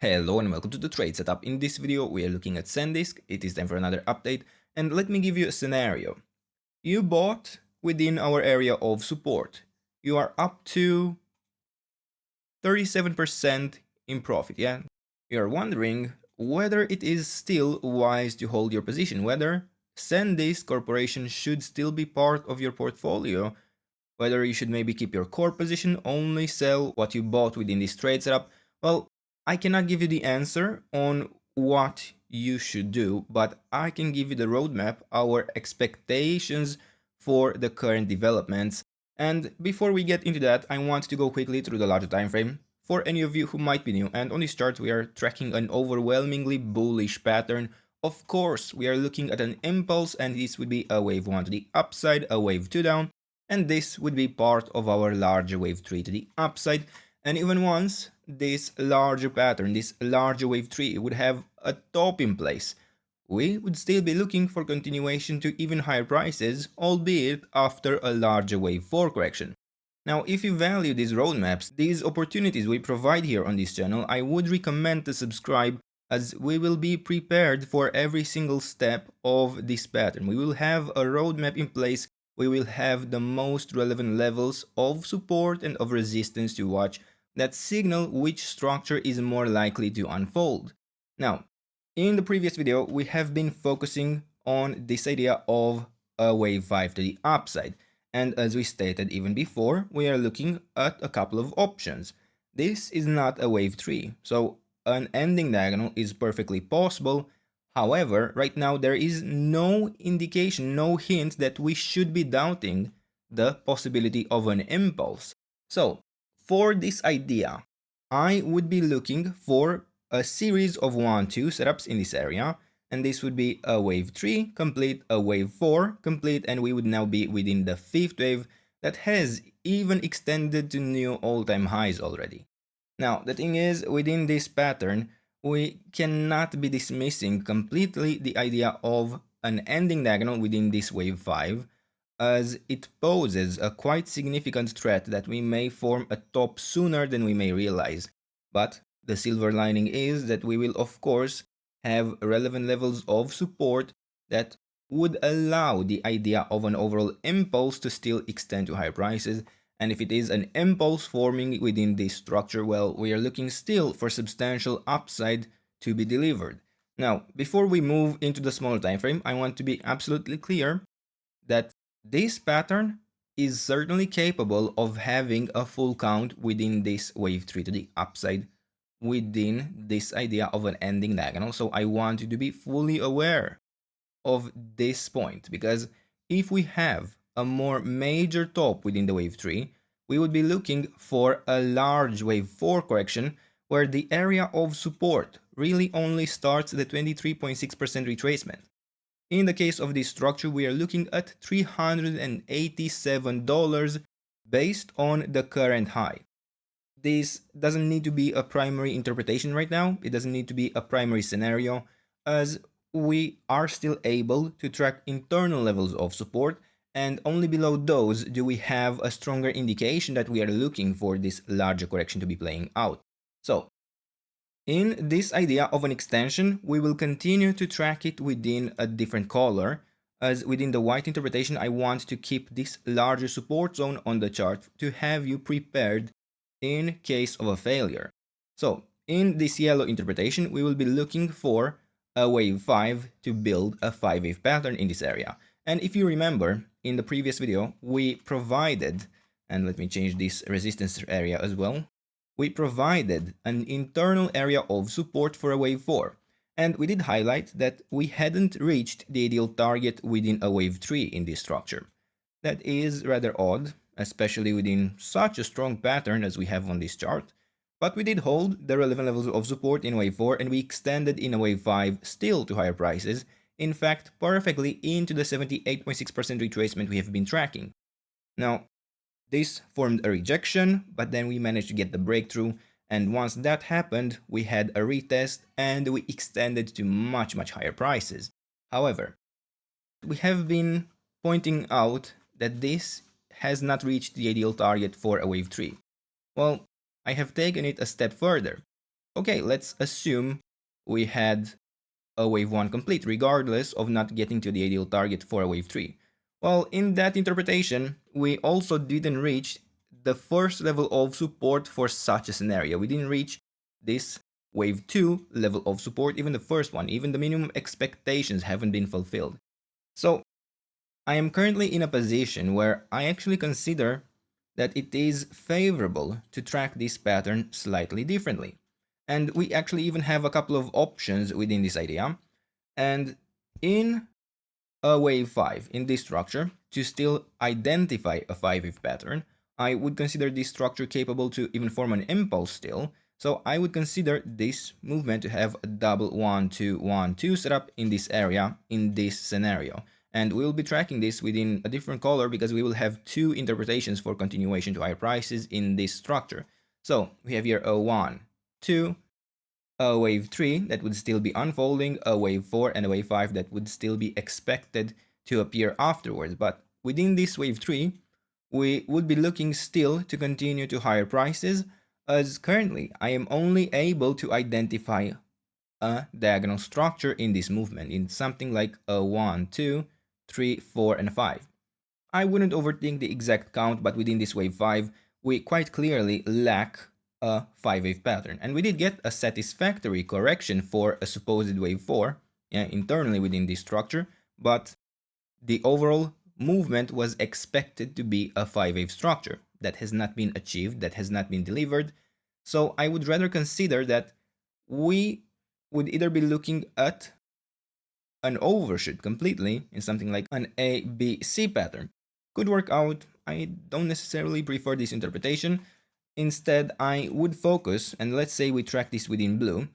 Hello and welcome to the trade setup. In this video we are looking at Sandisk. It is time for another update, and let me give you a scenario. You bought within our area of support. You are up to 37% in profit, yeah? You are wondering whether it is still wise to hold your position, whether Sandisk Corporation should still be part of your portfolio, whether you should maybe keep your core position, only sell what you bought within this trade setup. Well, I cannot give you the answer on what you should do, but I can give you the roadmap, our expectations for the current developments. And before we get into that, I want to go quickly through the larger time frame. For any of you who might be new, and on this chart we are tracking an overwhelmingly bullish pattern. Of course, we are looking at an impulse, and this would be a wave 1 to the upside, a wave 2 down, and this would be part of our larger wave 3 to the upside. And even once this larger pattern, this larger wave 3 would have a top in place, we would still be looking for continuation to even higher prices, albeit after a larger wave 4 correction. Now, if you value these roadmaps, these opportunities we provide here on this channel, I would recommend to subscribe, as we will be prepared for every single step of this pattern. We will have a roadmap in place. We will have the most relevant levels of support and of resistance to watch that signal which structure is more likely to unfold. Now, in the previous video, we have been focusing on this idea of a wave 5 to the upside. And as we stated even before, we are looking at a couple of options. This is not a wave 3, so an ending diagonal is perfectly possible. However, right now there is no indication, no hint that we should be doubting the possibility of an impulse. So, for this idea, I would be looking for a series of 1-2 setups in this area, and this would be a wave 3 complete, a wave 4 complete, and we would now be within the 5th wave that has even extended to new all-time highs already. Now, the thing is, within this pattern, we cannot be dismissing completely the idea of an ending diagonal within this wave 5, as it poses a quite significant threat that we may form a top sooner than we may realize. But the silver lining is that we will of course have relevant levels of support that would allow the idea of an overall impulse to still extend to higher prices. And if it is an impulse forming within this structure, well, we are looking still for substantial upside to be delivered. Now, before we move into the smaller time frame, I want to be absolutely clear that this pattern is certainly capable of having a full count within this wave 3 to the upside, within this idea of an ending diagonal. So I want you to be fully aware of this point, because if we have a more major top within the wave 3, we would be looking for a large wave 4 correction where the area of support really only starts at the 23.6% retracement. In the case of this structure, we are looking at $387 based on the current high. This doesn't need to be a primary interpretation right now. It doesn't need to be a primary scenario, as we are still able to track internal levels of support, and only below those do we have a stronger indication that we are looking for this larger correction to be playing out. So, in this idea of an extension, we will continue to track it within a different color, as within the white interpretation I want to keep this larger support zone on the chart to have you prepared in case of a failure. So, in this yellow interpretation, we will be looking for a wave 5 to build a 5-wave pattern in this area. And if you remember, in the previous video, we provided, and let me change this resistance area as well, we provided an internal area of support for a wave 4. And we did highlight that we hadn't reached the ideal target within a wave 3 in this structure. That is rather odd, especially within such a strong pattern as we have on this chart. But we did hold the relevant levels of support in wave 4, and we extended in a wave 5 still to higher prices, in fact perfectly into the 78.6% retracement we have been tracking. Now, this formed a rejection, but then we managed to get the breakthrough, and once that happened, we had a retest and we extended to much higher prices. However, we have been pointing out that this has not reached the ideal target for a wave 3. Well, I have taken it a step further. Okay, let's assume we had a wave 1 complete, regardless of not getting to the ideal target for a wave 3. Well, in that interpretation, we also didn't reach the first level of support for such a scenario. We didn't reach this wave 2 level of support, even the first one. Even the minimum expectations haven't been fulfilled. So I am currently in a position where I actually consider that it is favorable to track this pattern slightly differently. And we actually even have a couple of options within this idea. And in a wave 5, in this structure, to still identify a 5-wave pattern, I would consider this structure capable to even form an impulse still. So I would consider this movement to have a double 1-2-1-2 setup in this area, in this scenario. And we will be tracking this within a different color because we will have two interpretations for continuation to higher prices in this structure. So we have here a 1, 2, a wave 3 that would still be unfolding, a wave 4, and a wave 5 that would still be expected to appear afterwards. But within this wave 3, we would be looking still to continue to higher prices, as currently I am only able to identify a diagonal structure in this movement, in something like a 1, 2, 3, 4, and a 5. I wouldn't overthink the exact count, but within this wave 5, we quite clearly lack a 5-wave pattern. And we did get a satisfactory correction for a supposed wave 4 internally within this structure, but the overall movement was expected to be a 5-wave structure. That has not been achieved, that has not been delivered. So I would rather consider that we would either be looking at an overshoot completely in something like an A, B, C pattern. Could work out. I don't necessarily prefer this interpretation. Instead, I would focus, and let's say we track this within blue,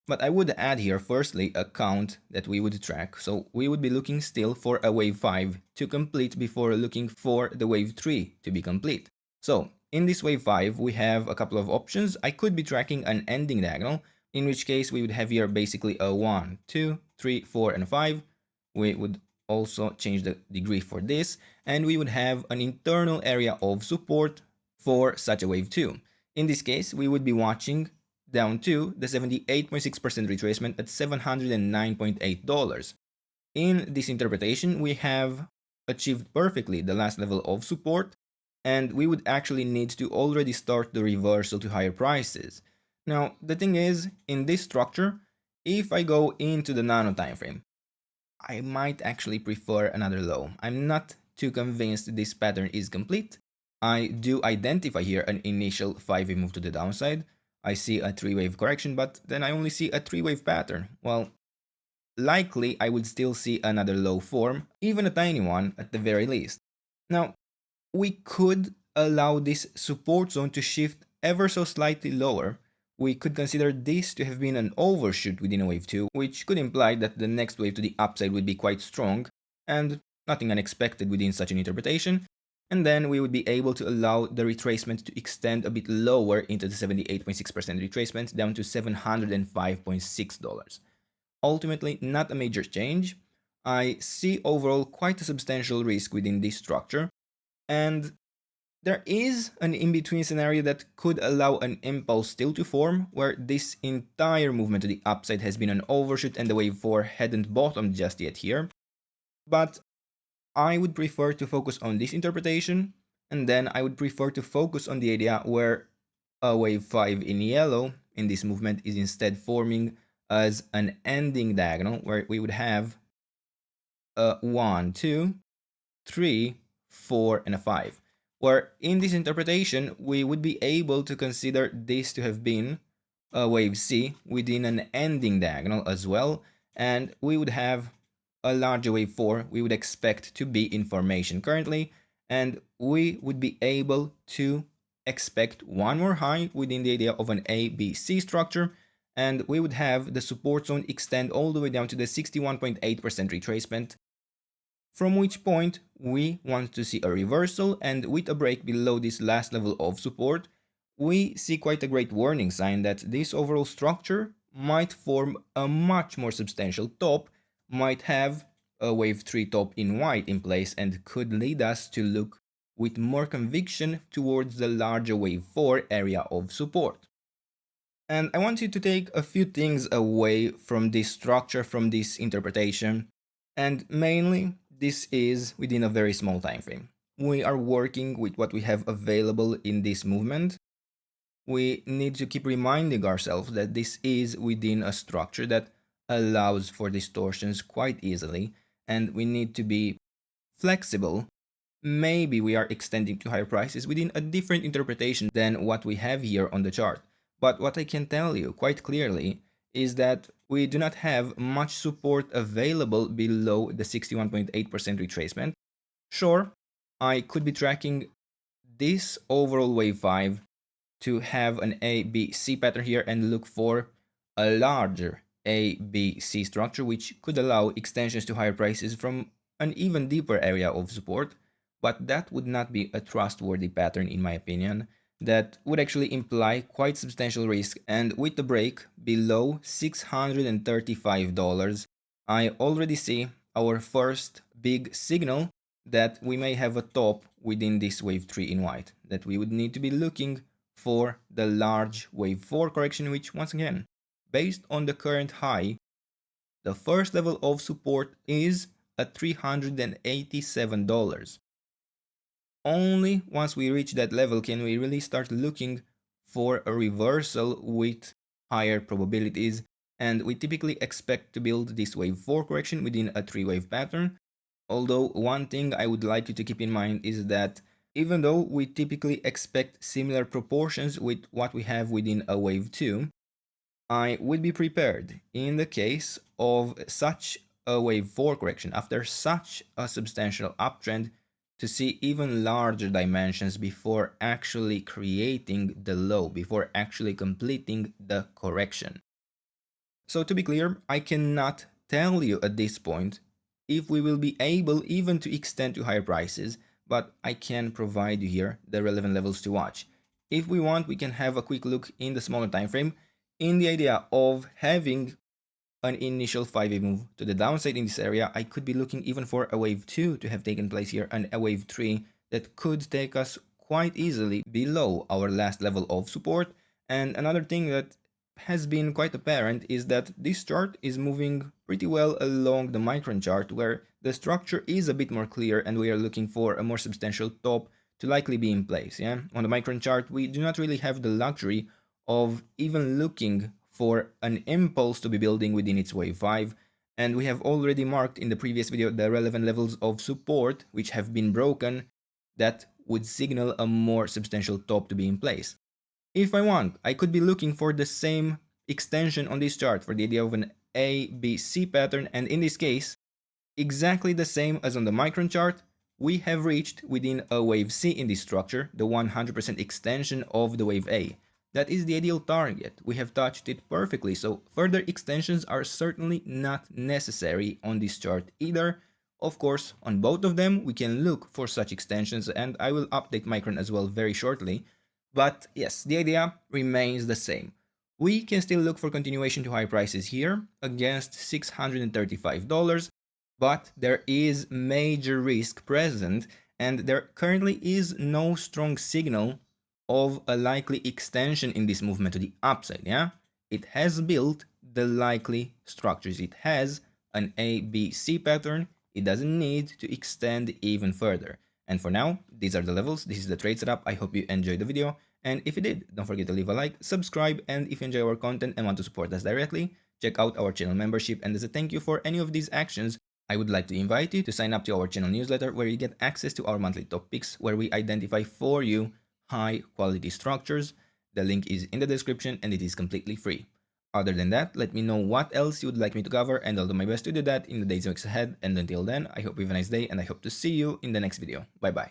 but I would add here firstly a count that we would track. So we would be looking still for a wave 5 to complete before looking for the wave 3 to be complete. So in this wave 5, we have a couple of options. I could be tracking an ending diagonal, in which case we would have here basically a 1, 2, 3, 4, and 5. We would also change the degree for this, and we would have an internal area of support for such a wave 2. In this case, we would be watching down to the 78.6% retracement at $709.8. In this interpretation, we have achieved perfectly the last level of support, and we would actually need to already start the reversal to higher prices. Now, the thing is, in this structure, if I go into the nano time frame, I might actually prefer another low. I'm not too convinced this pattern is complete. I do identify here an initial 5-wave move to the downside. I see a 3-wave correction, but then I only see a 3-wave pattern. Well, likely I would still see another low form, even a tiny one at the very least. Now, we could allow this support zone to shift ever so slightly lower. We could consider this to have been an overshoot within a wave 2, which could imply that the next wave to the upside would be quite strong, and nothing unexpected within such an interpretation, and then we would be able to allow the retracement to extend a bit lower into the 78.6% retracement down to $705.6. Ultimately, not a major change. I see overall quite a substantial risk within this structure, and there is an in-between scenario that could allow an impulse still to form, where this entire movement to the upside has been an overshoot and the wave 4 hadn't bottomed just yet here. But I would prefer to focus on this interpretation, and then I would prefer to focus on the idea where a wave 5 in yellow in this movement is instead forming as an ending diagonal, where we would have a 1, 2, 3, 4, and a 5. Where in this interpretation, we would be able to consider this to have been a wave C within an ending diagonal as well, and we would have a larger wave 4 we would expect to be in formation currently, and we would be able to expect one more high within the idea of an ABC structure, and we would have the support zone extend all the way down to the 61.8% retracement, from which point we want to see a reversal, and with a break below this last level of support, we see quite a great warning sign that this overall structure might form a much more substantial top, might have a wave 3 top in white in place, and could lead us to look with more conviction towards the larger wave 4 area of support. And I want you to take a few things away from this structure, from this interpretation. And mainly, this is within a very small time frame. We are working with what we have available in this movement. We need to keep reminding ourselves that this is within a structure that allows for distortions quite easily, and we need to be flexible. Maybe we are extending to higher prices within a different interpretation than what we have here on the chart. But what I can tell you quite clearly is that we do not have much support available below the 61.8% retracement. Sure, I could be tracking this overall wave 5 to have an ABC pattern here and look for a larger ABC structure, which could allow extensions to higher prices from an even deeper area of support, but that would not be a trustworthy pattern in my opinion. That would actually imply quite substantial risk, and with the break below $635, I already see our first big signal that we may have a top within this wave 3 in white, that we would need to be looking for the large wave 4 correction, which once again, based on the current high, the first level of support is at $387. Only once we reach that level can we really start looking for a reversal with higher probabilities, and we typically expect to build this wave 4 correction within a 3-wave pattern. Although one thing I would like you to keep in mind is that even though we typically expect similar proportions with what we have within a wave 2, I would be prepared in the case of such a wave 4 correction after such a substantial uptrend to see even larger dimensions before actually creating the low, before actually completing the correction. So to be clear, I cannot tell you at this point if we will be able even to extend to higher prices, but I can provide you here the relevant levels to watch. If we want, we can have a quick look in the smaller time frame in the idea of having an initial 5-wave move to the downside in this area. I could be looking even for a wave 2 to have taken place here and a wave 3 that could take us quite easily below our last level of support. And another thing that has been quite apparent is that this chart is moving pretty well along the micron chart, where the structure is a bit more clear and we are looking for a more substantial top to likely be in place. Yeah, on the micron chart we do not really have the luxury of even looking for an impulse to be building within its wave 5, and we have already marked in the previous video the relevant levels of support which have been broken that would signal a more substantial top to be in place. If I want, I could be looking for the same extension on this chart for the idea of an ABC pattern, and in this case, exactly the same as on the micron chart, we have reached within a wave C in this structure, the 100% extension of the wave A. That is the ideal target. We have touched it perfectly, so further extensions are certainly not necessary on this chart either. Of course, on both of them, we can look for such extensions, and I will update micron as well very shortly. But yes, the idea remains the same. We can still look for continuation to high prices here against $635, but there is major risk present, and there currently is no strong signal of a likely extension in this movement to the upside. Yeah, it has built the likely structures. It has an ABC pattern. It doesn't need to extend even further. And for now, these are the levels. This is the trade setup. I hope you enjoyed the video. And if you did, don't forget to leave a like, subscribe, and if you enjoy our content and want to support us directly, check out our channel membership. And as a thank you for any of these actions, I would like to invite you to sign up to our channel newsletter, where you get access to our monthly top picks, where we identify for you high quality structures. The link is in the description and it is completely free. Other than that, let me know what else you would like me to cover, and I'll do my best to do that in the days and weeks ahead. And until then, I hope you have a nice day, and I hope to see you in the next video. Bye bye.